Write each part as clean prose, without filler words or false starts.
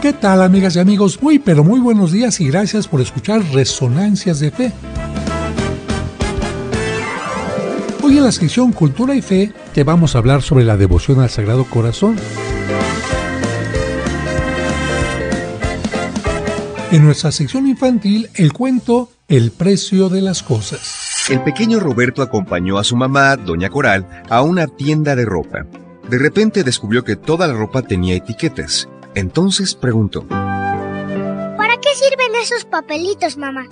¿Qué tal, amigas y amigos? Muy buenos días y gracias por escuchar Resonancias de Fe. Hoy en la sección Cultura y Fe te vamos a hablar sobre la devoción al Sagrado Corazón. En nuestra sección infantil, el cuento El precio de las cosas. El pequeño Roberto acompañó a su mamá, doña Coral, a una tienda de ropa. De repente descubrió que toda la ropa tenía etiquetas. Entonces preguntó: ¿para qué sirven esos papelitos, mamá?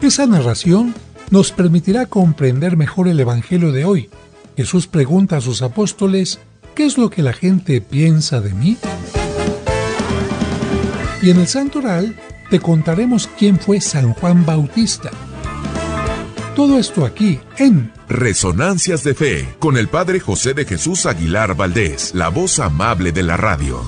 Esa narración nos permitirá comprender mejor el Evangelio de hoy. Jesús pregunta a sus apóstoles: ¿qué es lo que la gente piensa de mí? Y en el Santoral te contaremos quién fue San Juan Bautista. Todo esto aquí en Resonancias de Fe, con el Padre José de Jesús Aguilar Valdés, la voz amable de la radio.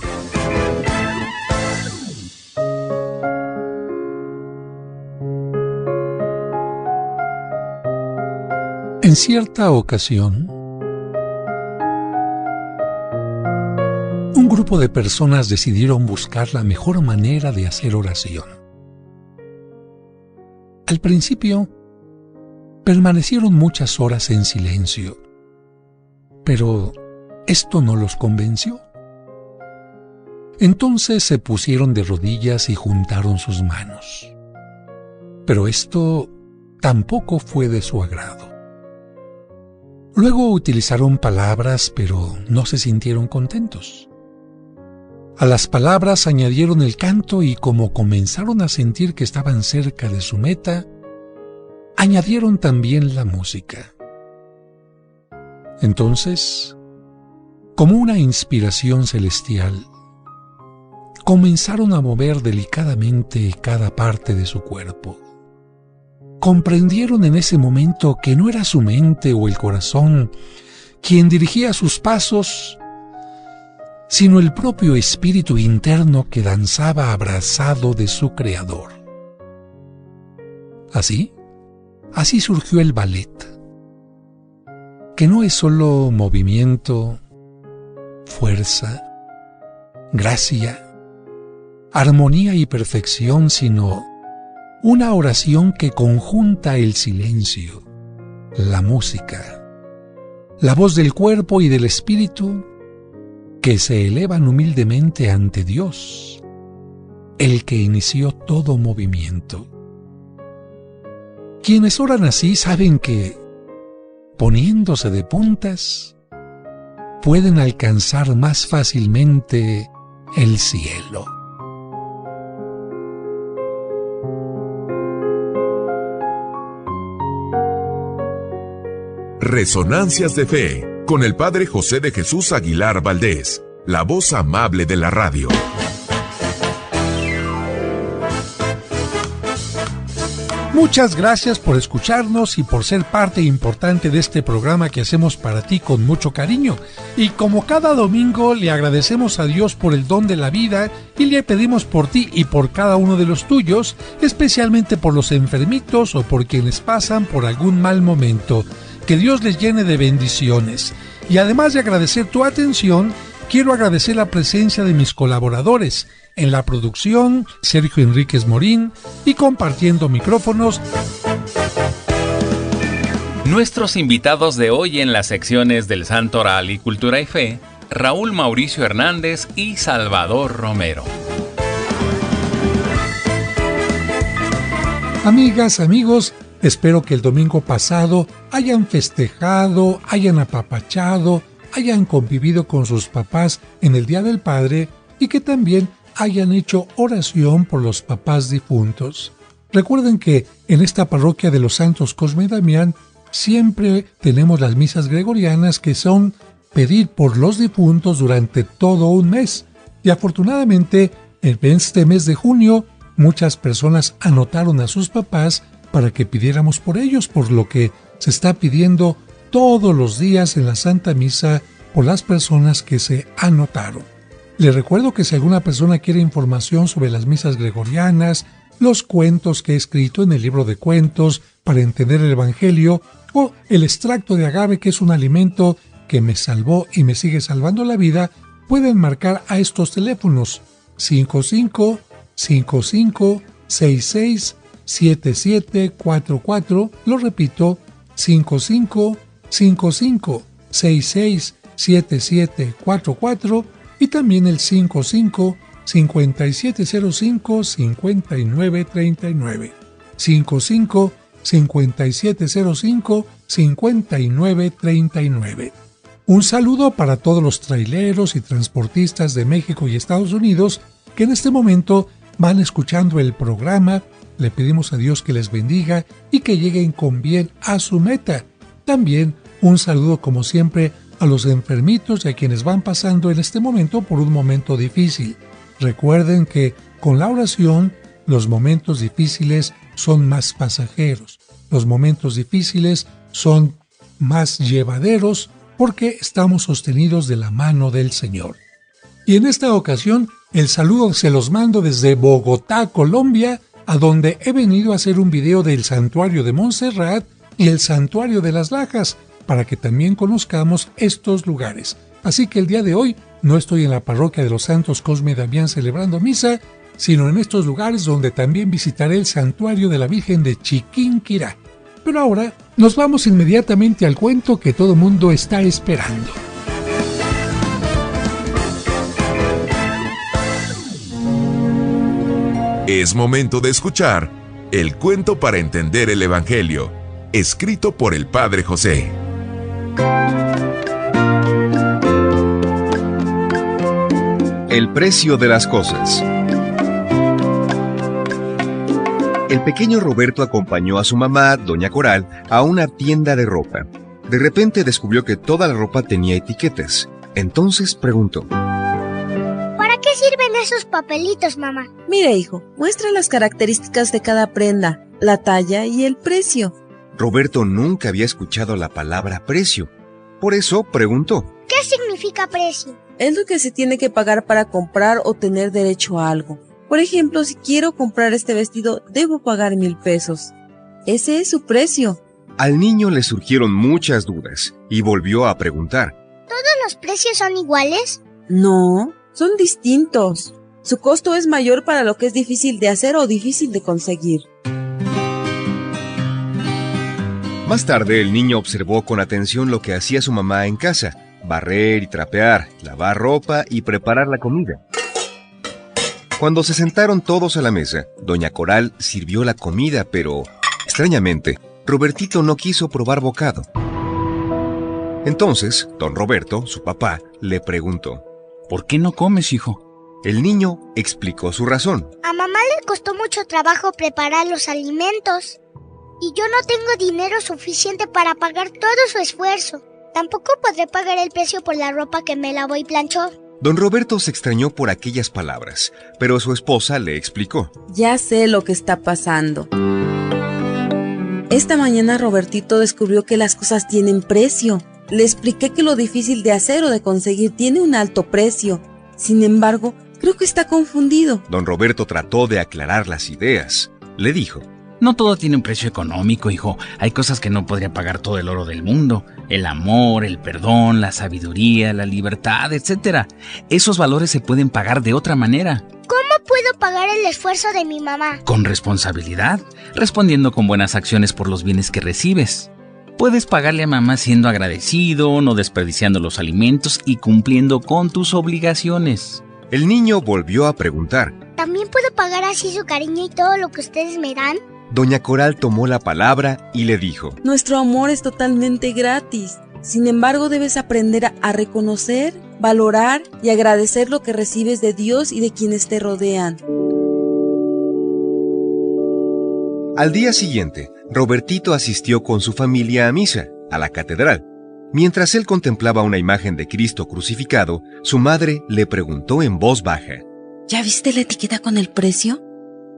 En cierta ocasión, un grupo de personas decidieron buscar la mejor manera de hacer oración. Al principio, permanecieron muchas horas en silencio, pero esto no los convenció. Entonces se pusieron de rodillas y juntaron sus manos. Pero esto tampoco fue de su agrado. Luego utilizaron palabras, pero no se sintieron contentos. A las palabras añadieron el canto y como comenzaron a sentir que estaban cerca de su meta, añadieron también la música. Entonces, como una inspiración celestial, comenzaron a mover delicadamente cada parte de su cuerpo. Comprendieron en ese momento que no era su mente o el corazón quien dirigía sus pasos, sino el propio espíritu interno que danzaba abrazado de su Creador. Así surgió el ballet, que no es solo movimiento, fuerza, gracia, armonía y perfección, sino una oración que conjunta el silencio, la música, la voz del cuerpo y del espíritu que se elevan humildemente ante Dios, el que inició todo movimiento. Quienes oran así saben que, poniéndose de puntas, pueden alcanzar más fácilmente el cielo. Resonancias de Fe, con el Padre José de Jesús Aguilar Valdés, la voz amable de la radio. Muchas gracias por escucharnos y por ser parte importante de este programa que hacemos para ti con mucho cariño. Y como cada domingo le agradecemos a Dios por el don de la vida y le pedimos por ti y por cada uno de los tuyos, especialmente por los enfermitos o por quienes pasan por algún mal momento. Que Dios les llene de bendiciones. Y además de agradecer tu atención, quiero agradecer la presencia de mis colaboradores. En la producción, Sergio Enríquez Morín, y compartiendo micrófonos, nuestros invitados de hoy en las secciones del Santoral y Cultura y Fe, Raúl Mauricio Hernández y Salvador Romero. Amigas, amigos, espero que el domingo pasado hayan festejado, hayan apapachado, hayan convivido con sus papás en el Día del Padre y que también hayan hecho oración por los papás difuntos. Recuerden que en esta parroquia de los Santos Cosme y Damián siempre tenemos las misas gregorianas, que son pedir por los difuntos durante todo un mes. Y afortunadamente, en este mes de junio, muchas personas anotaron a sus papás para que pidiéramos por ellos, por lo que se está pidiendo todos los días en la Santa Misa por las personas que se anotaron. Les recuerdo que si alguna persona quiere información sobre las misas gregorianas, los cuentos que he escrito en el libro de cuentos para entender el Evangelio, o el extracto de agave, que es un alimento que me salvó y me sigue salvando la vida, pueden marcar a estos teléfonos 55 55 66 7744. Lo repito, 55 55 66 7744 y también el 55 5705 5939. 55 5705 5939. Un saludo para todos los traileros y transportistas de México y Estados Unidos que en este momento van escuchando el programa. Le pedimos a Dios que les bendiga y que lleguen con bien a su meta. También un saludo, como siempre, a los enfermitos y a quienes van pasando en este momento por un momento difícil. Recuerden que con la oración los momentos difíciles son más pasajeros. Los momentos difíciles son más llevaderos porque estamos sostenidos de la mano del Señor. Y en esta ocasión, el saludo se los mando desde Bogotá, Colombia, a donde he venido a hacer un video del Santuario de Montserrat y el Santuario de las Lajas, para que también conozcamos estos lugares. Así que el día de hoy no estoy en la parroquia de los Santos Cosme y Damián celebrando misa, sino en estos lugares donde también visitaré el Santuario de la Virgen de Chiquinquirá. Pero ahora nos vamos inmediatamente al cuento que todo mundo está esperando. Es momento de escuchar el cuento para entender el Evangelio, escrito por el Padre José. El precio de las cosas. El pequeño Roberto acompañó a su mamá, doña Coral, a una tienda de ropa. De repente descubrió que toda la ropa tenía etiquetas. Entonces preguntó: ¿Para qué sirven esos papelitos, mamá? Mira, hijo, muestra las características de cada prenda, la talla y el precio. Roberto nunca había escuchado la palabra precio. Por eso preguntó: ¿Qué significa precio? Es lo que se tiene que pagar para comprar o tener derecho a algo. Por ejemplo, si quiero comprar este vestido, debo pagar 1,000 pesos. Ese es su precio. Al niño le surgieron muchas dudas y volvió a preguntar: ¿Todos los precios son iguales? No, son distintos. Su costo es mayor para lo que es difícil de hacer o difícil de conseguir. Más tarde, el niño observó con atención lo que hacía su mamá en casa: barrer y trapear, lavar ropa y preparar la comida. Cuando se sentaron todos a la mesa, doña Coral sirvió la comida, pero, extrañamente, Robertito no quiso probar bocado. Entonces, don Roberto, su papá, le preguntó: ¿Por qué no comes, hijo? El niño explicó su razón. A mamá le costó mucho trabajo preparar los alimentos. Y yo no tengo dinero suficiente para pagar todo su esfuerzo. Tampoco podré pagar el precio por la ropa que me lavó y planchó. Don Roberto se extrañó por aquellas palabras, pero su esposa le explicó: Ya sé lo que está pasando. Esta mañana Robertito descubrió que las cosas tienen precio. Le expliqué que lo difícil de hacer o de conseguir tiene un alto precio. Sin embargo, creo que está confundido. Don Roberto trató de aclarar las ideas. Le dijo: No todo tiene un precio económico, hijo. Hay cosas que no podría pagar todo el oro del mundo. El amor, el perdón, la sabiduría, la libertad, etc. Esos valores se pueden pagar de otra manera. ¿Cómo puedo pagar el esfuerzo de mi mamá? Con responsabilidad, respondiendo con buenas acciones por los bienes que recibes. Puedes pagarle a mamá siendo agradecido, no desperdiciando los alimentos y cumpliendo con tus obligaciones. El niño volvió a preguntar: ¿También puedo pagar así su cariño y todo lo que ustedes me dan? Doña Coral tomó la palabra y le dijo: Nuestro amor es totalmente gratis. Sin embargo, debes aprender a reconocer, valorar y agradecer lo que recibes de Dios y de quienes te rodean. Al día siguiente, Robertito asistió con su familia a misa, a la catedral. Mientras él contemplaba una imagen de Cristo crucificado, su madre le preguntó en voz baja: ¿Ya viste la etiqueta con el precio?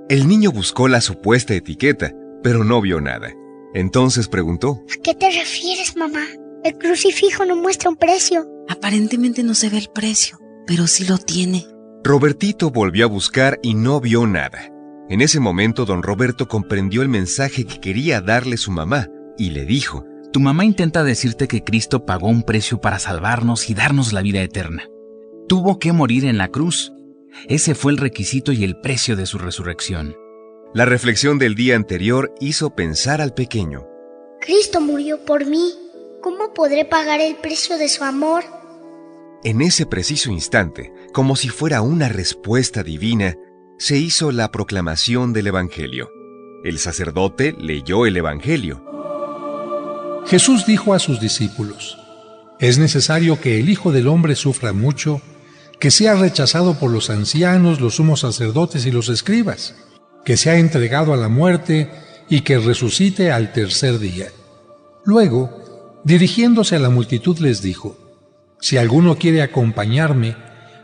El niño buscó la supuesta etiqueta, pero no vio nada. Entonces preguntó: ¿A qué te refieres, mamá? El crucifijo no muestra un precio. Aparentemente no se ve el precio, pero sí lo tiene. Robertito volvió a buscar y no vio nada. En ese momento, don Roberto comprendió el mensaje que quería darle su mamá y le dijo: Tu mamá intenta decirte que Cristo pagó un precio para salvarnos y darnos la vida eterna. tuvo que morir en la cruz. Ese fue el requisito y el precio de su resurrección. La reflexión del día anterior hizo pensar al pequeño. Cristo murió por mí. ¿Cómo podré pagar el precio de su amor? En ese preciso instante, como si fuera una respuesta divina, se hizo la proclamación del Evangelio. El sacerdote leyó el Evangelio. Jesús dijo a sus discípulos: es necesario que el Hijo del Hombre sufra mucho, que sea rechazado por los ancianos, los sumos sacerdotes y los escribas, que sea entregado a la muerte y que resucite al tercer día. Luego, dirigiéndose a la multitud, les dijo: si alguno quiere acompañarme,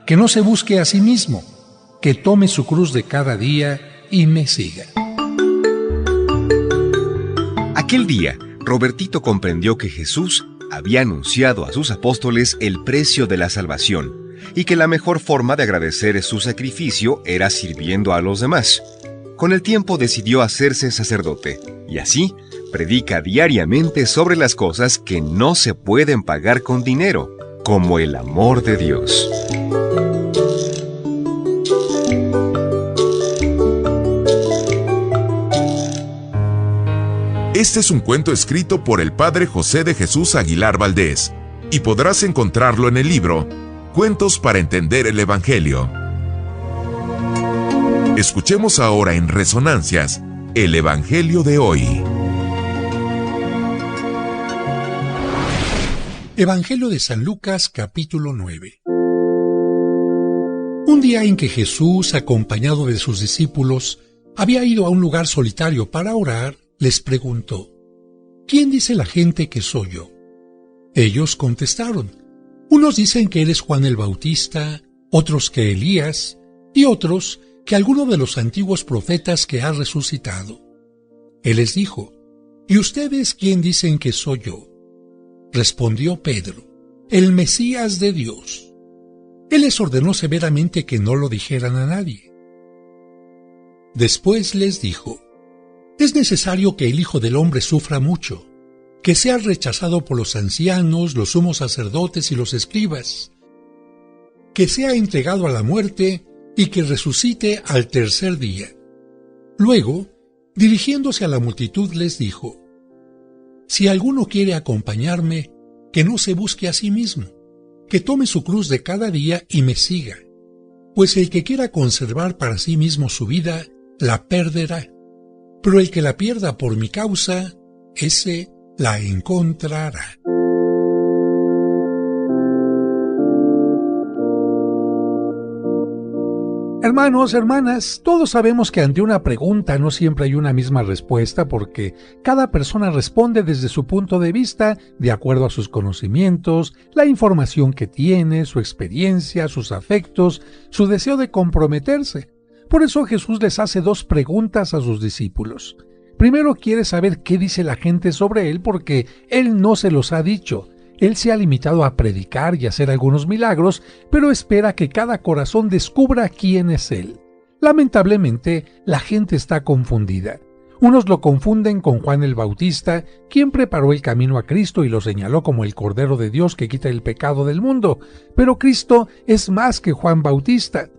que no se busque a sí mismo, que tome su cruz de cada día y me siga. Aquel día, Robertito comprendió que Jesús había anunciado a sus apóstoles el precio de la salvación y que la mejor forma de agradecer su sacrificio era sirviendo a los demás. Con el tiempo decidió hacerse sacerdote y así predica diariamente sobre las cosas que no se pueden pagar con dinero, como el amor de Dios. Este es un cuento escrito por el padre José de Jesús Aguilar Valdés y podrás encontrarlo en el libro Cuentos para entender el Evangelio. Escuchemos ahora en Resonancias el Evangelio de hoy. Evangelio de San Lucas, capítulo 9. Un día en que Jesús, acompañado de sus discípulos, había ido a un lugar solitario para orar, les preguntó: ¿quién dice la gente que soy yo? Ellos contestaron: unos dicen que eres Juan el Bautista, otros que Elías, y otros que alguno de los antiguos profetas que ha resucitado. Él les dijo: ¿y ustedes quién dicen que soy yo? Respondió Pedro: el Mesías de Dios. Él les ordenó severamente que no lo dijeran a nadie. Después les dijo: es necesario que el Hijo del Hombre sufra mucho, que sea rechazado por los ancianos, los sumos sacerdotes y los escribas, que sea entregado a la muerte y que resucite al tercer día. Luego, dirigiéndose a la multitud, les dijo: si alguno quiere acompañarme, que no se busque a sí mismo, que tome su cruz de cada día y me siga, pues el que quiera conservar para sí mismo su vida, la perderá. Pero el que la pierda por mi causa, ese la encontrará. Hermanos, hermanas, todos sabemos que ante una pregunta no siempre hay una misma respuesta porque cada persona responde desde su punto de vista, de acuerdo a sus conocimientos, la información que tiene, su experiencia, sus afectos, su deseo de comprometerse. Por eso Jesús les hace dos preguntas a sus discípulos. Primero quiere saber qué dice la gente sobre él porque él no se los ha dicho. Él se ha limitado a predicar y hacer algunos milagros, pero espera que cada corazón descubra quién es él. Lamentablemente, la gente está confundida. Unos lo confunden con Juan el Bautista, quien preparó el camino a Cristo y lo señaló como el Cordero de Dios que quita el pecado del mundo. Pero Cristo es más que Juan Bautista.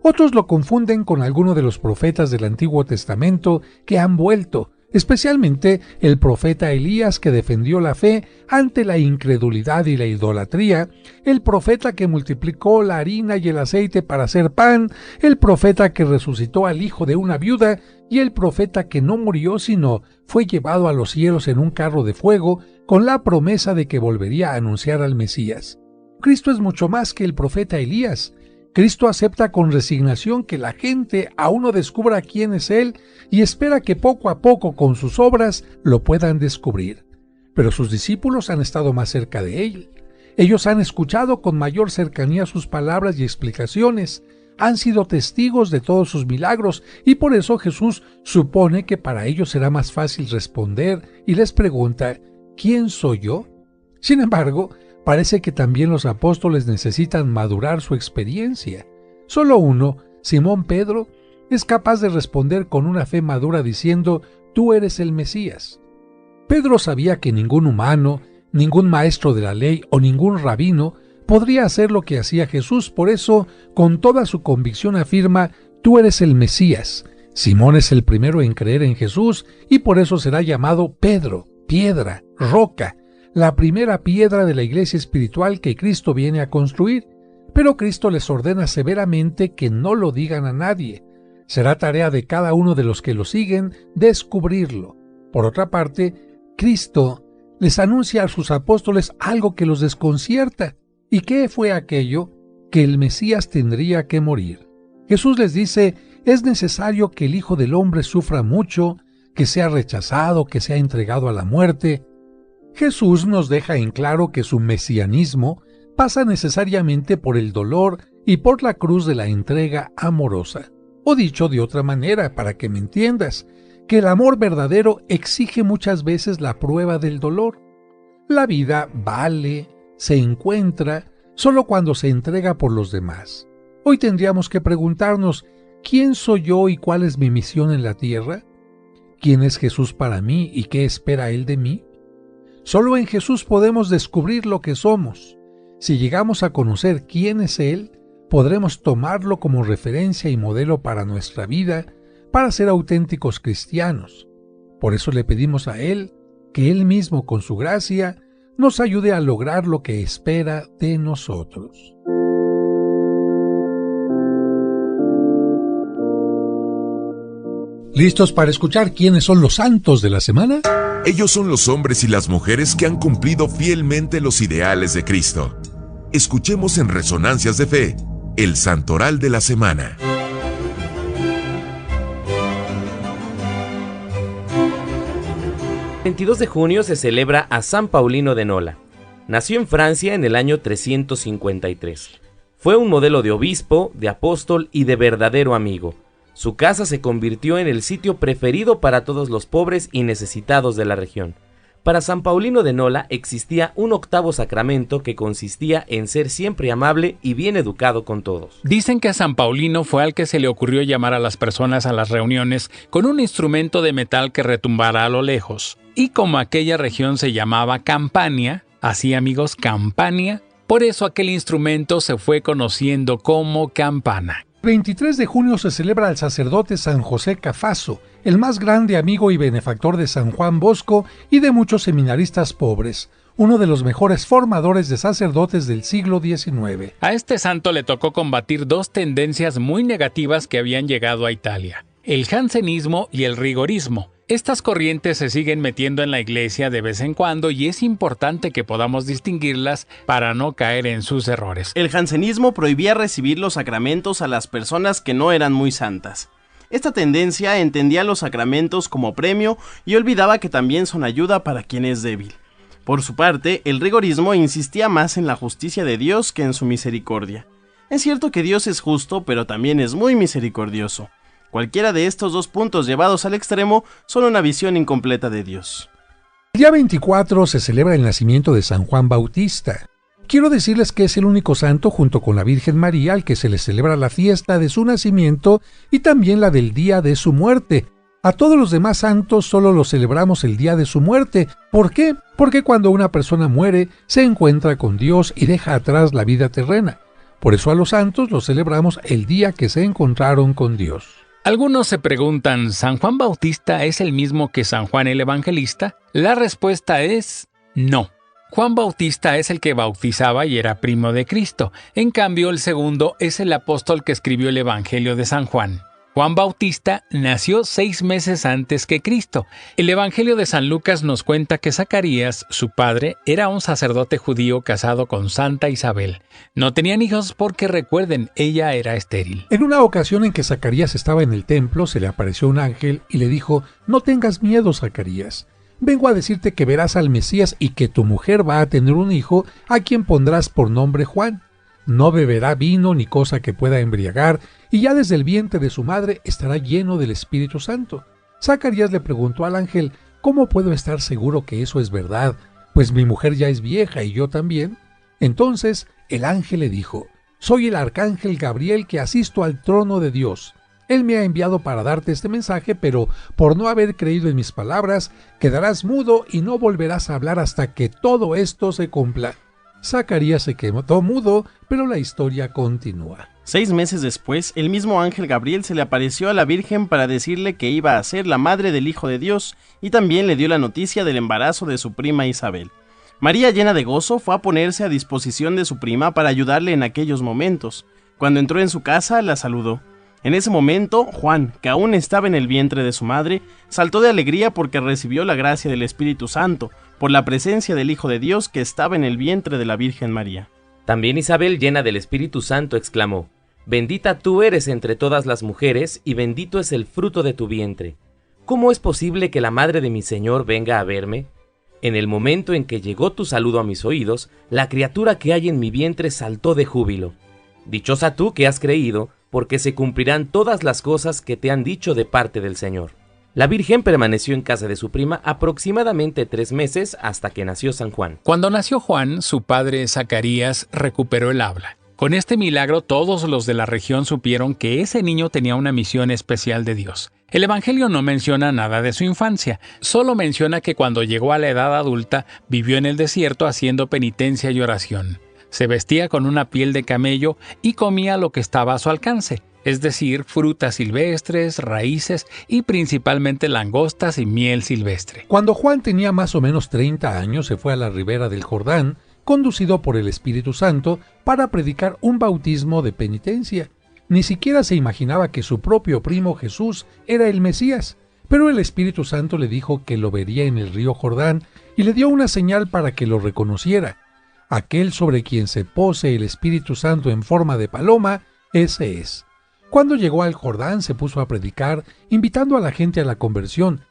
Otros lo confunden con alguno de los profetas del Antiguo Testamento que han vuelto, especialmente el profeta Elías que defendió la fe ante la incredulidad y la idolatría, el profeta que multiplicó la harina y el aceite para hacer pan, el profeta que resucitó al hijo de una viuda y el profeta que no murió sino fue llevado a los cielos en un carro de fuego con la promesa de que volvería a anunciar al Mesías. Cristo es mucho más que el profeta Elías. Cristo acepta con resignación que la gente aún no descubra quién es Él y espera que poco a poco con sus obras lo puedan descubrir. Pero sus discípulos han estado más cerca de Él. Ellos han escuchado con mayor cercanía sus palabras y explicaciones, han sido testigos de todos sus milagros y por eso Jesús supone que para ellos será más fácil responder y les pregunta: ¿quién soy yo? Sin embargo, parece que también los apóstoles necesitan madurar su experiencia. Solo uno, Simón Pedro, es capaz de responder con una fe madura diciendo: tú eres el Mesías. Pedro sabía que ningún humano, ningún maestro de la ley o ningún rabino podría hacer lo que hacía Jesús. Por eso, con toda su convicción afirma: tú eres el Mesías. Simón es el primero en creer en Jesús y por eso será llamado Pedro, piedra, roca, la primera piedra de la iglesia espiritual que Cristo viene a construir. Pero Cristo les ordena severamente que no lo digan a nadie. Será tarea de cada uno de los que lo siguen descubrirlo. Por otra parte, Cristo les anuncia a sus apóstoles algo que los desconcierta. ¿Y qué fue aquello? Que el Mesías tendría que morir. Jesús les dice: es necesario que el Hijo del Hombre sufra mucho, que sea rechazado, que sea entregado a la muerte. Jesús nos deja en claro que su mesianismo pasa necesariamente por el dolor y por la cruz de la entrega amorosa. O dicho de otra manera, para que me entiendas, que el amor verdadero exige muchas veces la prueba del dolor. La vida vale, se encuentra, solo cuando se entrega por los demás. Hoy tendríamos que preguntarnos: ¿quién soy yo y cuál es mi misión en la tierra? ¿Quién es Jesús para mí y qué espera Él de mí? Solo en Jesús podemos descubrir lo que somos. Si llegamos a conocer quién es Él, podremos tomarlo como referencia y modelo para nuestra vida, para ser auténticos cristianos. Por eso le pedimos a Él que Él mismo, con su gracia, nos ayude a lograr lo que espera de nosotros. ¿Listos para escuchar quiénes son los santos de la semana? Ellos son los hombres y las mujeres que han cumplido fielmente los ideales de Cristo. Escuchemos en Resonancias de Fe, el Santoral de la Semana. El 22 de junio se celebra a San Paulino de Nola. Nació en Francia en el año 353. Fue un modelo de obispo, de apóstol y de verdadero amigo. Su casa se convirtió en el sitio preferido para todos los pobres y necesitados de la región. Para San Paulino de Nola existía un octavo sacramento que consistía en ser siempre amable y bien educado con todos. Dicen que a San Paulino fue al que se le ocurrió llamar a las personas a las reuniones con un instrumento de metal que retumbara a lo lejos. Y como aquella región se llamaba Campania, así amigos, Campania, por eso aquel instrumento se fue conociendo como campana. El 23 de junio se celebra al sacerdote San José Cafaso, el más grande amigo y benefactor de San Juan Bosco y de muchos seminaristas pobres, uno de los mejores formadores de sacerdotes del siglo XIX. A este santo le tocó combatir dos tendencias muy negativas que habían llegado a Italia: el jansenismo y el rigorismo. Estas corrientes se siguen metiendo en la iglesia de vez en cuando y es importante que podamos distinguirlas para no caer en sus errores. El jansenismo prohibía recibir los sacramentos a las personas que no eran muy santas. Esta tendencia entendía los sacramentos como premio y olvidaba que también son ayuda para quien es débil. Por su parte, el rigorismo insistía más en la justicia de Dios que en su misericordia. Es cierto que Dios es justo, pero también es muy misericordioso. Cualquiera de estos dos puntos llevados al extremo son una visión incompleta de Dios. El día 24 se celebra el nacimiento de San Juan Bautista. Quiero decirles que es el único santo junto con la Virgen María al que se le celebra la fiesta de su nacimiento y también la del día de su muerte. A todos los demás santos solo los celebramos el día de su muerte. ¿Por qué? Porque cuando una persona muere se encuentra con Dios y deja atrás la vida terrena. Por eso a los santos los celebramos el día que se encontraron con Dios. Algunos se preguntan, ¿San Juan Bautista es el mismo que San Juan el Evangelista? La respuesta es no. Juan Bautista es el que bautizaba y era primo de Cristo. En cambio, el segundo es el apóstol que escribió el Evangelio de San Juan. Juan Bautista nació 6 meses antes que Cristo. El Evangelio de San Lucas nos cuenta que Zacarías, su padre, era un sacerdote judío casado con Santa Isabel. No tenían hijos porque, recuerden, ella era estéril. En una ocasión en que Zacarías estaba en el templo, se le apareció un ángel y le dijo: «No tengas miedo, Zacarías. Vengo a decirte que verás al Mesías y que tu mujer va a tener un hijo a quien pondrás por nombre Juan. No beberá vino ni cosa que pueda embriagar, y ya desde el vientre de su madre estará lleno del Espíritu Santo». Zacarías le preguntó al ángel: «¿Cómo puedo estar seguro que eso es verdad? Pues mi mujer ya es vieja y yo también». Entonces el ángel le dijo: «Soy el arcángel Gabriel que asisto al trono de Dios. Él me ha enviado para darte este mensaje, pero por no haber creído en mis palabras, quedarás mudo y no volverás a hablar hasta que todo esto se cumpla». Zacarías se quedó mudo, pero la historia continúa. 6 meses después, el mismo ángel Gabriel se le apareció a la Virgen para decirle que iba a ser la madre del Hijo de Dios, y también le dio la noticia del embarazo de su prima Isabel. María, llena de gozo, fue a ponerse a disposición de su prima para ayudarle en aquellos momentos. Cuando entró en su casa, la saludó. En ese momento, Juan, que aún estaba en el vientre de su madre, saltó de alegría porque recibió la gracia del Espíritu Santo, por la presencia del Hijo de Dios que estaba en el vientre de la Virgen María. También Isabel, llena del Espíritu Santo, exclamó: «Bendita tú eres entre todas las mujeres, y bendito es el fruto de tu vientre. ¿Cómo es posible que la madre de mi Señor venga a verme? En el momento en que llegó tu saludo a mis oídos, la criatura que hay en mi vientre saltó de júbilo. Dichosa tú que has creído, porque se cumplirán todas las cosas que te han dicho de parte del Señor». La Virgen permaneció en casa de su prima aproximadamente 3 meses hasta que nació San Juan. Cuando nació Juan, su padre Zacarías recuperó el habla. Con este milagro todos los de la región supieron que ese niño tenía una misión especial de Dios. El Evangelio no menciona nada de su infancia, solo menciona que cuando llegó a la edad adulta vivió en el desierto haciendo penitencia y oración. Se vestía con una piel de camello y comía lo que estaba a su alcance, es decir, frutas silvestres, raíces y principalmente langostas y miel silvestre. Cuando Juan tenía más o menos 30 años, se fue a la ribera del Jordán, conducido por el Espíritu Santo, para predicar un bautismo de penitencia. Ni siquiera se imaginaba que su propio primo Jesús era el Mesías, pero el Espíritu Santo le dijo que lo vería en el río Jordán y le dio una señal para que lo reconociera. Aquel sobre quien se pose el Espíritu Santo en forma de paloma, ese es. Cuando llegó al Jordán se puso a predicar, invitando a la gente a la conversión,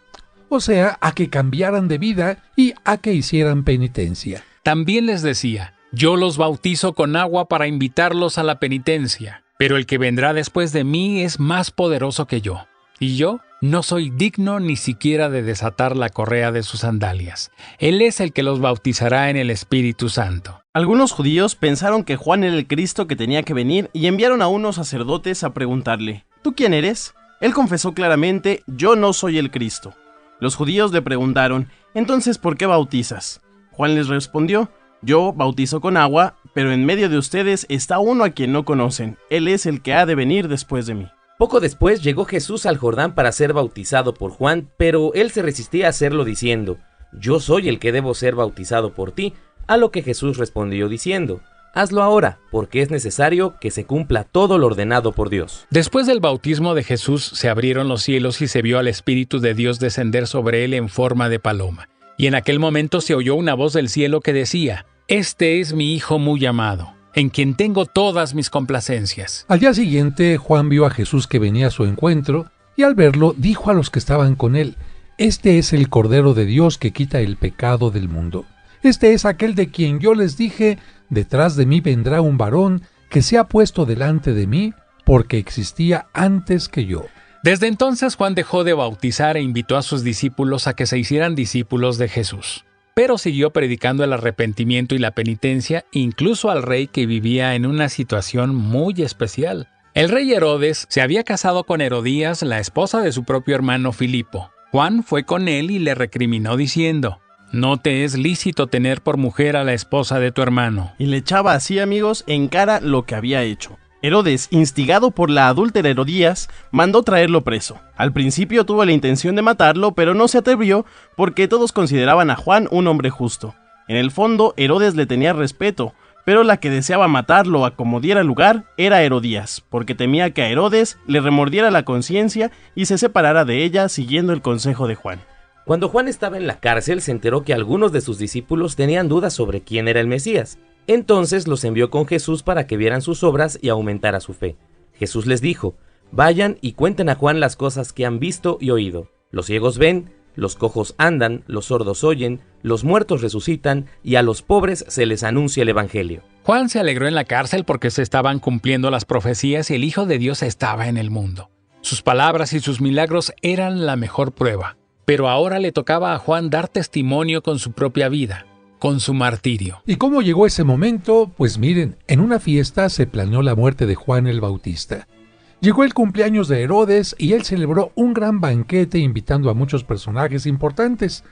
o sea, a que cambiaran de vida y a que hicieran penitencia. También les decía: yo los bautizo con agua para invitarlos a la penitencia, pero el que vendrá después de mí es más poderoso que yo, y yo no soy digno ni siquiera de desatar la correa de sus sandalias. Él es el que los bautizará en el Espíritu Santo. Algunos judíos pensaron que Juan era el Cristo que tenía que venir y enviaron a unos sacerdotes a preguntarle: ¿tú quién eres? Él confesó claramente: yo no soy el Cristo. Los judíos le preguntaron: ¿entonces por qué bautizas? Juan les respondió: yo bautizo con agua, pero en medio de ustedes está uno a quien no conocen. Él es el que ha de venir después de mí. Poco después llegó Jesús al Jordán para ser bautizado por Juan, pero él se resistía a hacerlo diciendo: yo soy el que debo ser bautizado por ti. A lo que Jesús respondió diciendo: hazlo ahora, porque es necesario que se cumpla todo lo ordenado por Dios. Después del bautismo de Jesús se abrieron los cielos y se vio al Espíritu de Dios descender sobre él en forma de paloma. Y en aquel momento se oyó una voz del cielo que decía: este es mi Hijo muy amado, en quien tengo todas mis complacencias. Al día siguiente, Juan vio a Jesús que venía a su encuentro, y al verlo dijo a los que estaban con él: este es el Cordero de Dios que quita el pecado del mundo. Este es aquel de quien yo les dije: detrás de mí vendrá un varón que se ha puesto delante de mí, porque existía antes que yo. Desde entonces Juan dejó de bautizar e invitó a sus discípulos a que se hicieran discípulos de Jesús. Pero siguió predicando el arrepentimiento y la penitencia, incluso al rey que vivía en una situación muy especial. El rey Herodes se había casado con Herodías, la esposa de su propio hermano Filipo. Juan fue con él y le recriminó diciendo: no te es lícito tener por mujer a la esposa de tu hermano. Y le echaba así, amigos, en cara lo que había hecho. Herodes, instigado por la adúltera Herodías, mandó traerlo preso. Al principio tuvo la intención de matarlo, pero no se atrevió porque todos consideraban a Juan un hombre justo. En el fondo, Herodes le tenía respeto, pero la que deseaba matarlo a como diera lugar era Herodías, porque temía que a Herodes le remordiera la conciencia y se separara de ella siguiendo el consejo de Juan. Cuando Juan estaba en la cárcel, se enteró que algunos de sus discípulos tenían dudas sobre quién era el Mesías. Entonces los envió con Jesús para que vieran sus obras y aumentara su fe. Jesús les dijo: vayan y cuenten a Juan las cosas que han visto y oído. Los ciegos ven, los cojos andan, los sordos oyen, los muertos resucitan y a los pobres se les anuncia el Evangelio. Juan se alegró en la cárcel porque se estaban cumpliendo las profecías y el Hijo de Dios estaba en el mundo. Sus palabras y sus milagros eran la mejor prueba. Pero ahora le tocaba a Juan dar testimonio con su propia vida, con su martirio. ¿Y cómo llegó ese momento? Pues miren, en una fiesta se planeó la muerte de Juan el Bautista. Llegó el cumpleaños de Herodes y él celebró un gran banquete invitando a muchos personajes importantes.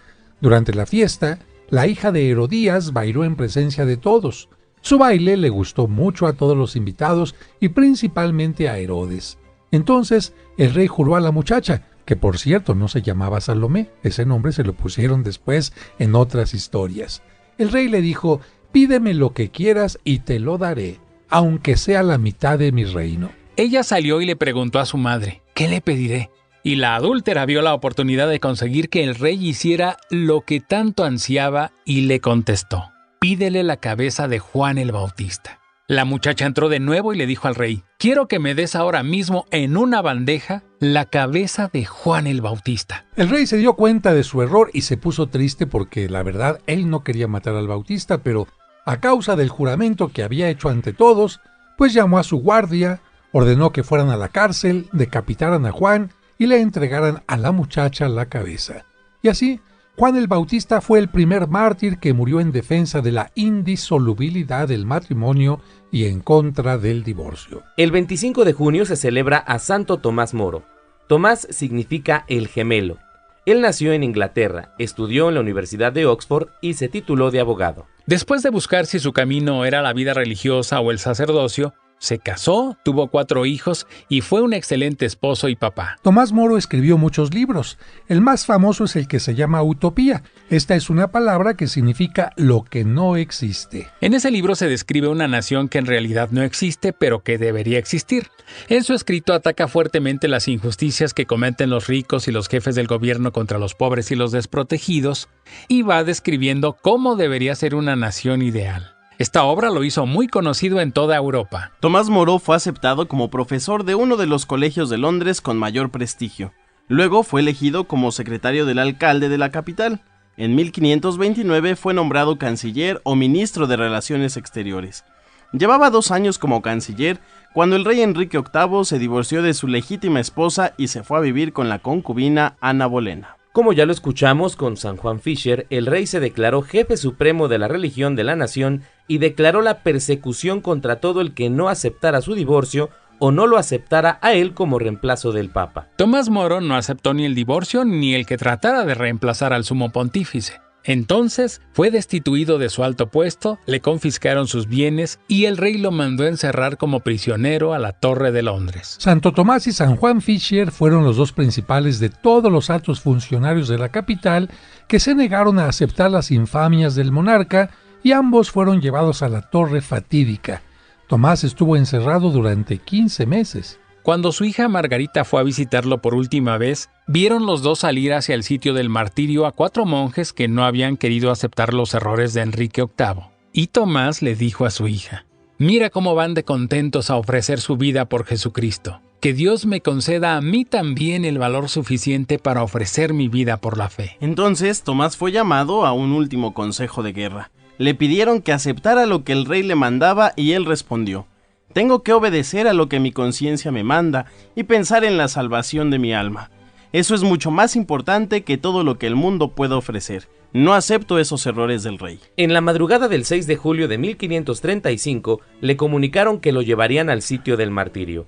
Durante la fiesta, la hija de Herodías bailó en presencia de todos. Su baile le gustó mucho a todos los invitados y principalmente a Herodes. Entonces el rey juró a la muchacha, que por cierto no se llamaba Salomé, ese nombre se lo pusieron después en otras historias. El rey le dijo: pídeme lo que quieras y te lo daré, aunque sea la mitad de mi reino. Ella salió y le preguntó a su madre: ¿qué le pediré? Y la adúltera vio la oportunidad de conseguir que el rey hiciera lo que tanto ansiaba y le contestó: pídele la cabeza de Juan el Bautista. La muchacha entró de nuevo y le dijo al rey: quiero que me des ahora mismo en una bandeja la cabeza de Juan el Bautista. El rey se dio cuenta de su error y se puso triste porque la verdad él no quería matar al Bautista, pero a causa del juramento que había hecho ante todos, pues llamó a su guardia, ordenó que fueran a la cárcel, decapitaran a Juan y le entregaran a la muchacha la cabeza. Y así, Juan el Bautista fue el primer mártir que murió en defensa de la indisolubilidad del matrimonio y en contra del divorcio. El 25 de junio se celebra a Santo Tomás Moro. Tomás significa el gemelo. Él nació en Inglaterra, estudió en la Universidad de Oxford y se tituló de abogado. Después de buscar si su camino era la vida religiosa o el sacerdocio, se casó, tuvo 4 hijos y fue un excelente esposo y papá. Tomás Moro escribió muchos libros. El más famoso es el que se llama Utopía. Esta es una palabra que significa lo que no existe. En ese libro se describe una nación que en realidad no existe, pero que debería existir. En su escrito ataca fuertemente las injusticias que cometen los ricos y los jefes del gobierno contra los pobres y los desprotegidos, y va describiendo cómo debería ser una nación ideal. Esta obra lo hizo muy conocido en toda Europa. Tomás Moro fue aceptado como profesor de uno de los colegios de Londres con mayor prestigio. Luego fue elegido como secretario del alcalde de la capital. En 1529 fue nombrado canciller o ministro de Relaciones Exteriores. Llevaba 2 años como canciller cuando el rey Enrique VIII se divorció de su legítima esposa y se fue a vivir con la concubina Ana Bolena. Como ya lo escuchamos con San Juan Fisher, el rey se declaró jefe supremo de la religión de la nación y declaró la persecución contra todo el que no aceptara su divorcio o no lo aceptara a él como reemplazo del Papa. Tomás Moro no aceptó ni el divorcio ni el que tratara de reemplazar al sumo pontífice. Entonces fue destituido de su alto puesto, le confiscaron sus bienes y el rey lo mandó encerrar como prisionero a la Torre de Londres. Santo Tomás y San Juan Fisher fueron los 2 principales de todos los altos funcionarios de la capital que se negaron a aceptar las infamias del monarca y ambos fueron llevados a la Torre Fatídica. Tomás estuvo encerrado durante 15 meses. Cuando su hija Margarita fue a visitarlo por última vez, vieron los 2 salir hacia el sitio del martirio a 4 monjes que no habían querido aceptar los errores de Enrique VIII. Y Tomás le dijo a su hija: mira cómo van de contentos a ofrecer su vida por Jesucristo. Que Dios me conceda a mí también el valor suficiente para ofrecer mi vida por la fe. Entonces Tomás fue llamado a un último consejo de guerra. Le pidieron que aceptara lo que el rey le mandaba y él respondió: tengo que obedecer a lo que mi conciencia me manda y pensar en la salvación de mi alma. Eso es mucho más importante que todo lo que el mundo pueda ofrecer. No acepto esos errores del rey. En la madrugada del 6 de julio de 1535 le comunicaron que lo llevarían al sitio del martirio.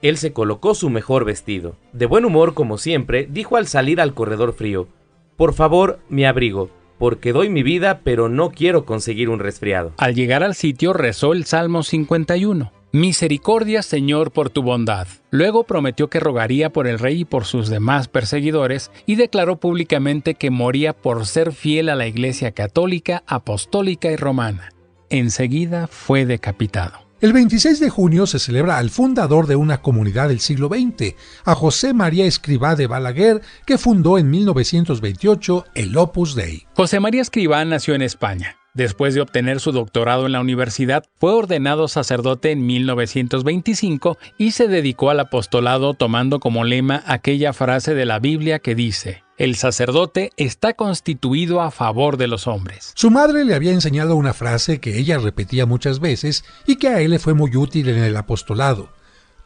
Él se colocó su mejor vestido. De buen humor como siempre, dijo al salir al corredor frío: por favor, mi abrigo, porque doy mi vida, pero no quiero conseguir un resfriado. Al llegar al sitio rezó el Salmo 51. Misericordia, Señor, por tu bondad. Luego prometió que rogaría por el rey y por sus demás perseguidores y declaró públicamente que moría por ser fiel a la Iglesia católica, apostólica y romana. Enseguida fue decapitado. El 26 de junio se celebra al fundador de una comunidad del siglo XX, a José María Escrivá de Balaguer, que fundó en 1928 el Opus Dei. José María Escrivá nació en España. Después de obtener su doctorado en la universidad, fue ordenado sacerdote en 1925 y se dedicó al apostolado tomando como lema aquella frase de la Biblia que dice: el sacerdote está constituido a favor de los hombres. Su madre le había enseñado una frase que ella repetía muchas veces y que a él le fue muy útil en el apostolado: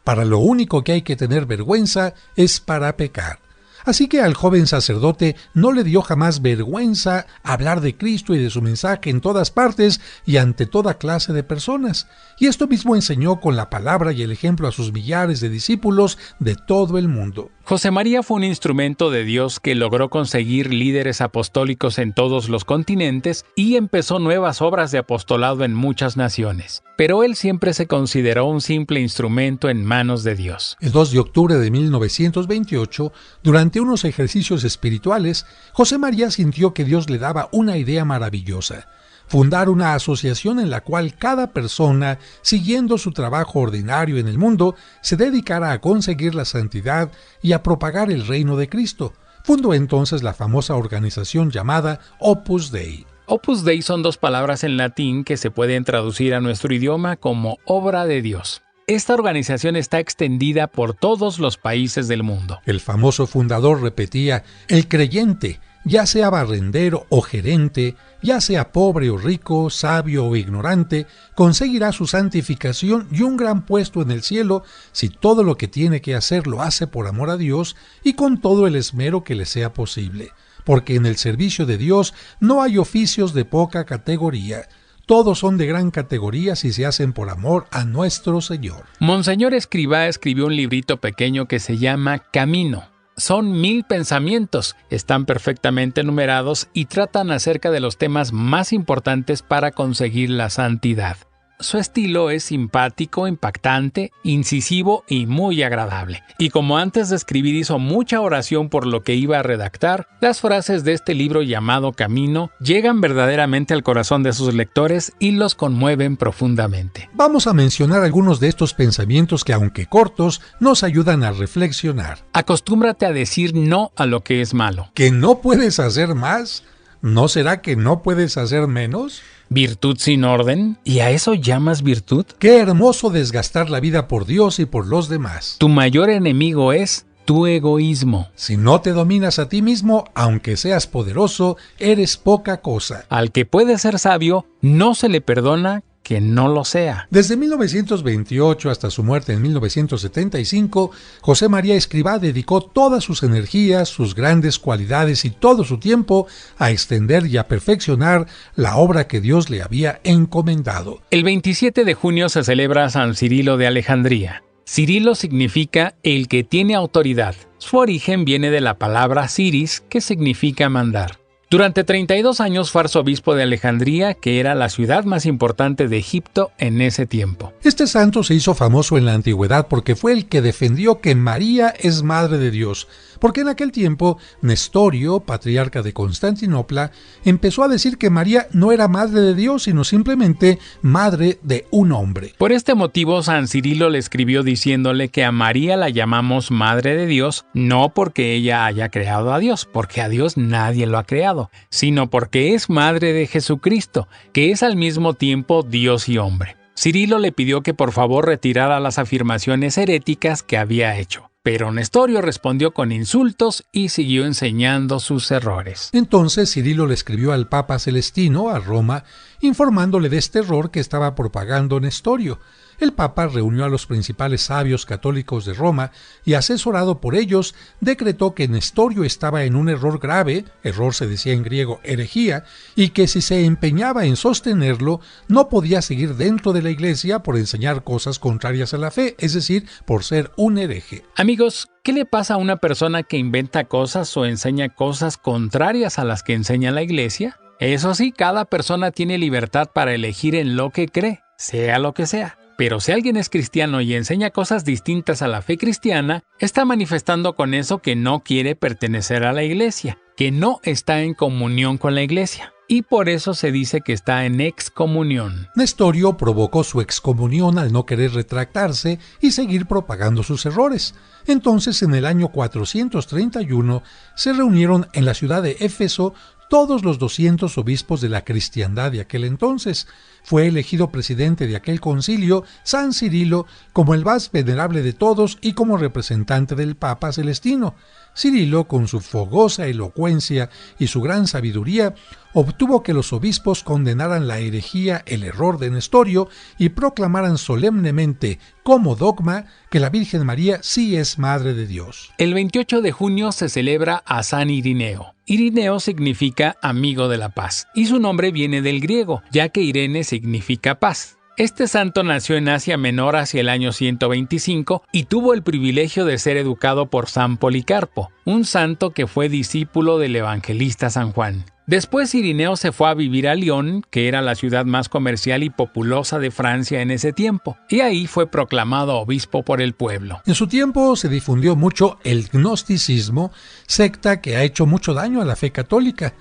para lo único que hay que tener vergüenza es para pecar. Así que al joven sacerdote no le dio jamás vergüenza hablar de Cristo y de su mensaje en todas partes y ante toda clase de personas. Y esto mismo enseñó con la palabra y el ejemplo a sus millares de discípulos de todo el mundo. José María fue un instrumento de Dios que logró conseguir líderes apostólicos en todos los continentes y empezó nuevas obras de apostolado en muchas naciones. Pero él siempre se consideró un simple instrumento en manos de Dios. El 2 de octubre de 1928, durante unos ejercicios espirituales, José María sintió que Dios le daba una idea maravillosa: fundar una asociación en la cual cada persona, siguiendo su trabajo ordinario en el mundo, se dedicara a conseguir la santidad y a propagar el reino de Cristo. Fundó entonces la famosa organización llamada Opus Dei. Opus Dei son dos palabras en latín que se pueden traducir a nuestro idioma como obra de Dios. Esta organización está extendida por todos los países del mundo. El famoso fundador repetía: el creyente, ya sea barrendero o gerente, ya sea pobre o rico, sabio o ignorante, conseguirá su santificación y un gran puesto en el cielo si todo lo que tiene que hacer lo hace por amor a Dios y con todo el esmero que le sea posible. Porque en el servicio de Dios no hay oficios de poca categoría. Todos son de gran categoría si se hacen por amor a nuestro Señor. Monseñor Escrivá escribió un librito pequeño que se llama Camino. Son 1000 pensamientos, están perfectamente numerados y tratan acerca de los temas más importantes para conseguir la santidad. Su estilo es simpático, impactante, incisivo y muy agradable. Y como antes de escribir hizo mucha oración por lo que iba a redactar, las frases de este libro llamado Camino llegan verdaderamente al corazón de sus lectores y los conmueven profundamente. Vamos a mencionar algunos de estos pensamientos que, aunque cortos, nos ayudan a reflexionar. Acostúmbrate a decir no a lo que es malo. ¿Que no puedes hacer más? ¿No será que no puedes hacer menos? ¿Virtud sin orden? ¿Y a eso llamas virtud? Qué hermoso desgastar la vida por Dios y por los demás. Tu mayor enemigo es tu egoísmo. Si no te dominas a ti mismo, aunque seas poderoso, eres poca cosa. Al que puede ser sabio, no se le perdona que no lo sea. Desde 1928 hasta su muerte en 1975, José María Escrivá dedicó todas sus energías, sus grandes cualidades y todo su tiempo a extender y a perfeccionar la obra que Dios le había encomendado. El 27 de junio se celebra San Cirilo de Alejandría. Cirilo significa el que tiene autoridad. Su origen viene de la palabra ciris, que significa mandar. Durante 32 años fue arzobispo de Alejandría, que era la ciudad más importante de Egipto en ese tiempo. Este santo se hizo famoso en la antigüedad porque fue el que defendió que María es madre de Dios, porque en aquel tiempo Nestorio, patriarca de Constantinopla, empezó a decir que María no era madre de Dios, sino simplemente madre de un hombre. Por este motivo, San Cirilo le escribió diciéndole que a María la llamamos madre de Dios, no porque ella haya creado a Dios, porque a Dios nadie lo ha creado, sino porque es madre de Jesucristo, que es al mismo tiempo Dios y hombre. Cirilo le pidió que por favor retirara las afirmaciones heréticas que había hecho. Pero Nestorio respondió con insultos y siguió enseñando sus errores. Entonces Cirilo le escribió al Papa Celestino, a Roma, informándole de este error que estaba propagando Nestorio. El Papa reunió a los principales sabios católicos de Roma y, asesorado por ellos, decretó que Nestorio estaba en un error grave, error se decía en griego herejía, y que si se empeñaba en sostenerlo, no podía seguir dentro de la Iglesia por enseñar cosas contrarias a la fe, es decir, por ser un hereje. Amigos, ¿qué le pasa a una persona que inventa cosas o enseña cosas contrarias a las que enseña la Iglesia? Eso sí, cada persona tiene libertad para elegir en lo que cree, sea lo que sea. Pero si alguien es cristiano y enseña cosas distintas a la fe cristiana, está manifestando con eso que no quiere pertenecer a la Iglesia, que no está en comunión con la Iglesia. Y por eso se dice que está en excomunión. Nestorio provocó su excomunión al no querer retractarse y seguir propagando sus errores. Entonces, en el año 431, se reunieron en la ciudad de Éfeso todos los 200 obispos de la cristiandad de aquel entonces. Fue elegido presidente de aquel concilio San Cirilo como el más venerable de todos y como representante del Papa Celestino. Cirilo, con su fogosa elocuencia y su gran sabiduría, obtuvo que los obispos condenaran la herejía, el error de Nestorio, y proclamaran solemnemente como dogma que la Virgen María sí es Madre de Dios. El 28 de junio se celebra a San Irineo. Irineo significa amigo de la paz, y su nombre viene del griego, ya que Irene significa paz. Este santo nació en Asia Menor hacia el año 125 y tuvo el privilegio de ser educado por San Policarpo, un santo que fue discípulo del evangelista San Juan. Después Irineo se fue a vivir a Lyon, que era la ciudad más comercial y populosa de Francia en ese tiempo, y ahí fue proclamado obispo por el pueblo. En su tiempo se difundió mucho el gnosticismo, secta que ha hecho mucho daño a la fe católica.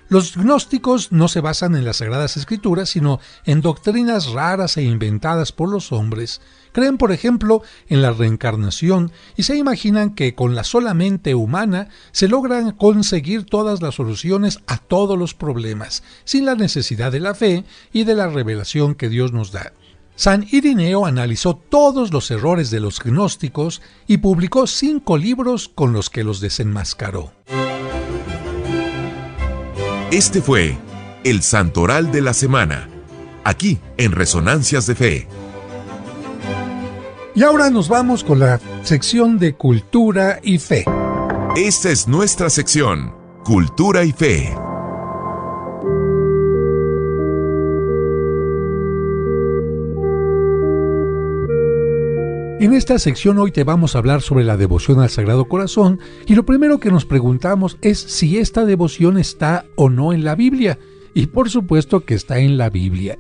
Los gnósticos no se basan en las Sagradas Escrituras, sino en doctrinas raras e inventadas por los hombres. Creen, por ejemplo, en la reencarnación y se imaginan que con la sola mente humana se logran conseguir todas las soluciones a todos los problemas, sin la necesidad de la fe y de la revelación que Dios nos da. San Irineo analizó todos los errores de los gnósticos y publicó 5 libros con los que los desenmascaró. Este fue el Santoral de la Semana, aquí en Resonancias de Fe. Y ahora nos vamos con la sección de Cultura y Fe. Esta es nuestra sección, Cultura y Fe. En esta sección hoy te vamos a hablar sobre la devoción al Sagrado Corazón y lo primero que nos preguntamos es si esta devoción está o no en la Biblia. Y por supuesto que está en la Biblia.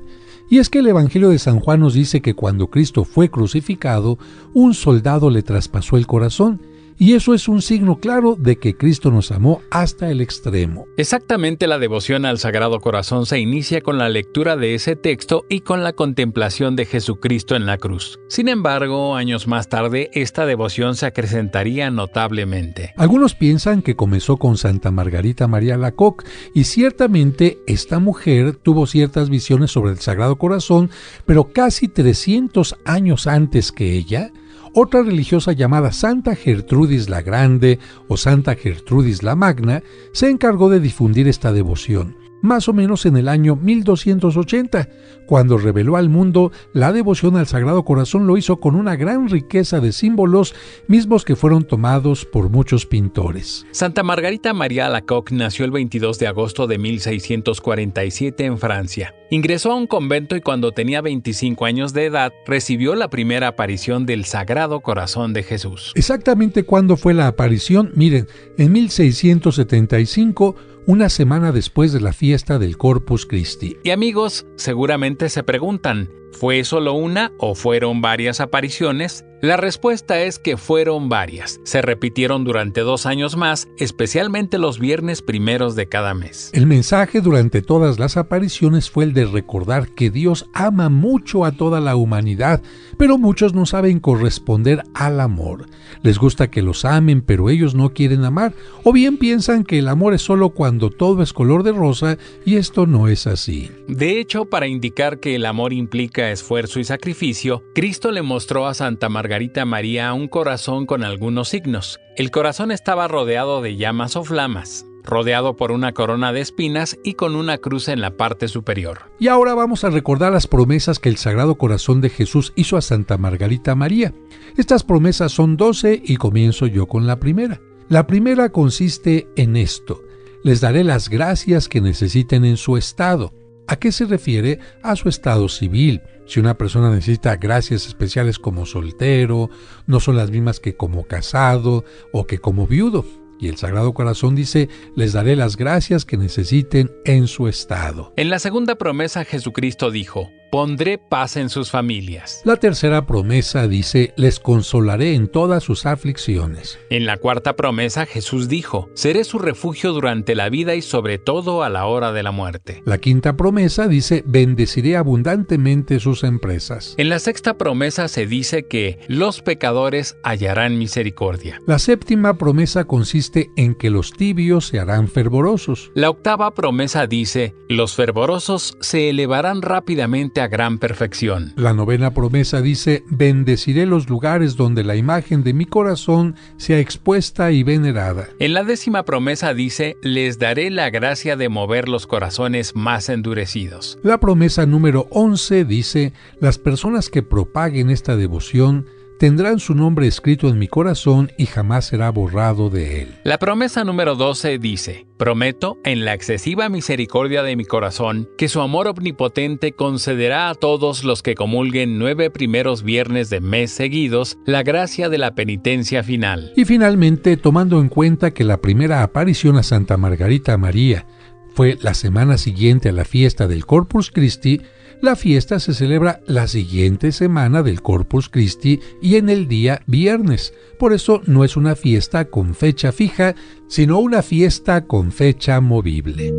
Y es que el Evangelio de San Juan nos dice que cuando Cristo fue crucificado, un soldado le traspasó el corazón. Y eso es un signo claro de que Cristo nos amó hasta el extremo. Exactamente, la devoción al Sagrado Corazón se inicia con la lectura de ese texto y con la contemplación de Jesucristo en la cruz. Sin embargo, años más tarde, esta devoción se acrecentaría notablemente. Algunos piensan que comenzó con Santa Margarita María Alacoque, y ciertamente esta mujer tuvo ciertas visiones sobre el Sagrado Corazón, pero casi 300 años antes que ella, otra religiosa llamada Santa Gertrudis la Grande o Santa Gertrudis la Magna se encargó de difundir esta devoción, más o menos en el año 1280, cuando reveló al mundo la devoción al Sagrado Corazón. Lo hizo con una gran riqueza de símbolos, mismos que fueron tomados por muchos pintores. Santa Margarita María Alacoque nació el 22 de agosto de 1647 en Francia. Ingresó a un convento y cuando tenía 25 años de edad recibió la primera aparición del Sagrado Corazón de Jesús. Exactamente cuándo fue la aparición, miren, en 1675, una semana después de la fiesta del Corpus Christi. Y amigos, seguramente se preguntan, ¿fue solo una o fueron varias apariciones? La respuesta es que fueron varias. Se repitieron durante 2 años más, especialmente los viernes primeros de cada mes. El mensaje durante todas las apariciones fue el de recordar que Dios ama mucho a toda la humanidad, pero muchos no saben corresponder al amor. Les gusta que los amen, pero ellos no quieren amar, o bien piensan que el amor es solo cuando todo es color de rosa, y esto no es así. De hecho, para indicar que el amor implica esfuerzo y sacrificio, Cristo le mostró a Santa Margarita María un corazón con algunos signos. El corazón estaba rodeado de llamas o flamas, rodeado por una corona de espinas y con una cruz en la parte superior. Y ahora vamos a recordar las promesas que el Sagrado Corazón de Jesús hizo a Santa Margarita María. Estas promesas son 12 y comienzo yo con la primera. La primera consiste en esto: les daré las gracias que necesiten en su estado. ¿A qué se refiere? A su estado civil. Si una persona necesita gracias especiales como soltero, no son las mismas que como casado o que como viudo. Y el Sagrado Corazón dice, les daré las gracias que necesiten en su estado. En la segunda promesa Jesucristo dijo, pondré paz en sus familias. La tercera promesa dice, les consolaré en todas sus aflicciones. En la cuarta promesa Jesús dijo, seré su refugio durante la vida y sobre todo a la hora de la muerte. La quinta promesa dice, bendeciré abundantemente sus empresas. En la sexta promesa se dice que los pecadores hallarán misericordia. La séptima promesa consiste en que los tibios se harán fervorosos. La octava promesa dice, los fervorosos se elevarán rápidamente a la gran perfección. La 9ª promesa dice: bendeciré los lugares donde la imagen de mi corazón sea expuesta y venerada. En la 10ª promesa dice: les daré la gracia de mover los corazones más endurecidos. La promesa número 11 dice: las personas que propaguen esta devoción tendrán su nombre escrito en mi corazón y jamás será borrado de él. La promesa número 12 dice: prometo, en la excesiva misericordia de mi corazón, que su amor omnipotente concederá a todos los que comulguen 9 primeros viernes de mes seguidos la gracia de la penitencia final. Y finalmente, tomando en cuenta que la primera aparición a Santa Margarita María fue la semana siguiente a la fiesta del Corpus Christi, la fiesta se celebra la siguiente semana del Corpus Christi y en el día viernes. Por eso no es una fiesta con fecha fija, sino una fiesta con fecha movible.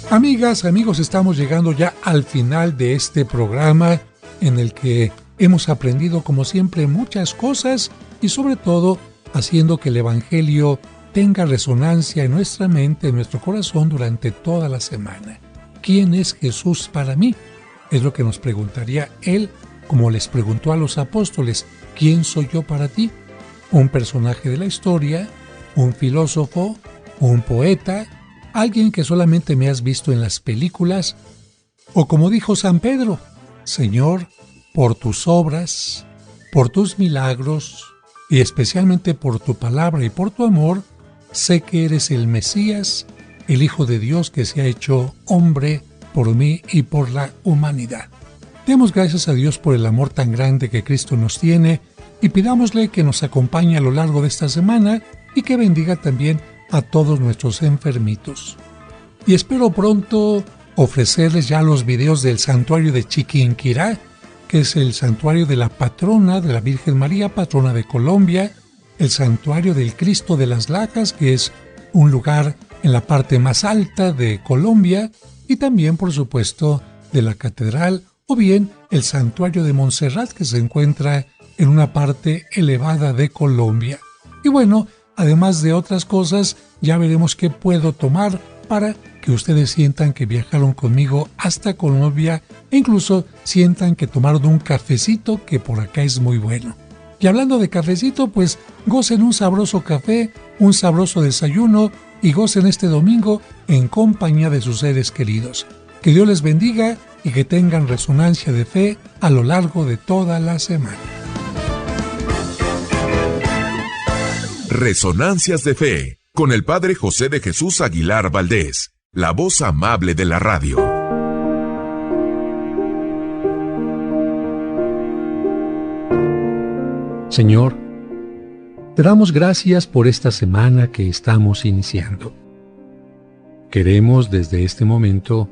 Amigas, amigos, estamos llegando ya al final de este programa en el que hemos aprendido, como siempre, muchas cosas y sobre todo haciendo que el Evangelio tenga resonancia en nuestra mente, en nuestro corazón durante toda la semana. ¿Quién es Jesús para mí? Es lo que nos preguntaría él, como les preguntó a los apóstoles: ¿quién soy yo para ti? ¿Un personaje de la historia? ¿Un filósofo? ¿Un poeta? ¿Alguien que solamente me has visto en las películas? O como dijo San Pedro: Señor, por tus obras, por tus milagros y especialmente por tu palabra y por tu amor, sé que eres el Mesías, el Hijo de Dios que se ha hecho hombre por mí y por la humanidad. Demos gracias a Dios por el amor tan grande que Cristo nos tiene y pidámosle que nos acompañe a lo largo de esta semana y que bendiga también a todos nuestros enfermitos. Y espero pronto ofrecerles ya los videos del santuario de Chiquinquirá, que es el santuario de la patrona de la Virgen María, patrona de Colombia, el santuario del Cristo de las Lajas, que es un lugar en la parte más alta de Colombia, y también, por supuesto, de la catedral, o bien el santuario de Montserrat, que se encuentra en una parte elevada de Colombia. Y bueno, además de otras cosas, ya veremos qué puedo tomar para que ustedes sientan que viajaron conmigo hasta Colombia e incluso sientan que tomaron un cafecito que por acá es muy bueno. Y hablando de cafecito, pues gocen un sabroso café, un sabroso desayuno y gocen este domingo en compañía de sus seres queridos. Que Dios les bendiga y que tengan resonancia de fe a lo largo de toda la semana. Resonancias de Fe, con el Padre José de Jesús Aguilar Valdés, la voz amable de la radio. Señor, te damos gracias por esta semana que estamos iniciando. Queremos desde este momento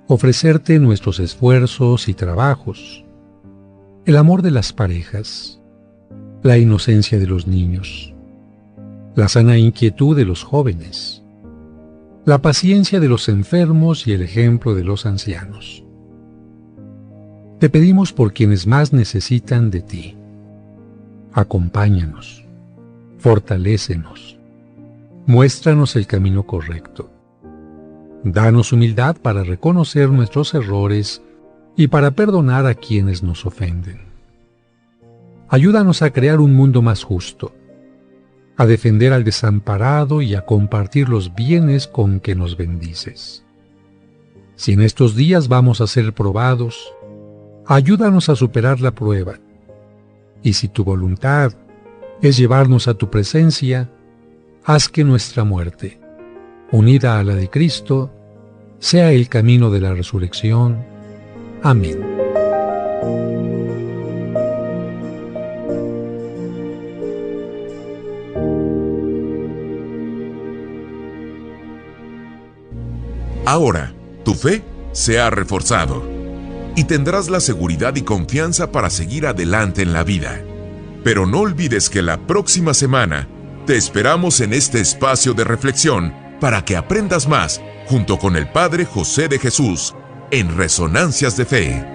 ofrecerte nuestros esfuerzos y trabajos, el amor de las parejas, la inocencia de los niños, la sana inquietud de los jóvenes, la paciencia de los enfermos y el ejemplo de los ancianos. Te pedimos por quienes más necesitan de ti. Acompáñanos, fortalécenos, muéstranos el camino correcto. Danos humildad para reconocer nuestros errores y para perdonar a quienes nos ofenden. Ayúdanos a crear un mundo más justo, a defender al desamparado y a compartir los bienes con que nos bendices. Si en estos días vamos a ser probados, ayúdanos a superar la prueba. Y si tu voluntad es llevarnos a tu presencia, haz que nuestra muerte, unida a la de Cristo, sea el camino de la resurrección. Amén. Ahora, tu fe se ha reforzado y tendrás la seguridad y confianza para seguir adelante en la vida. Pero no olvides que la próxima semana te esperamos en este espacio de reflexión para que aprendas más junto con el Padre José de Jesús en Resonancias de Fe.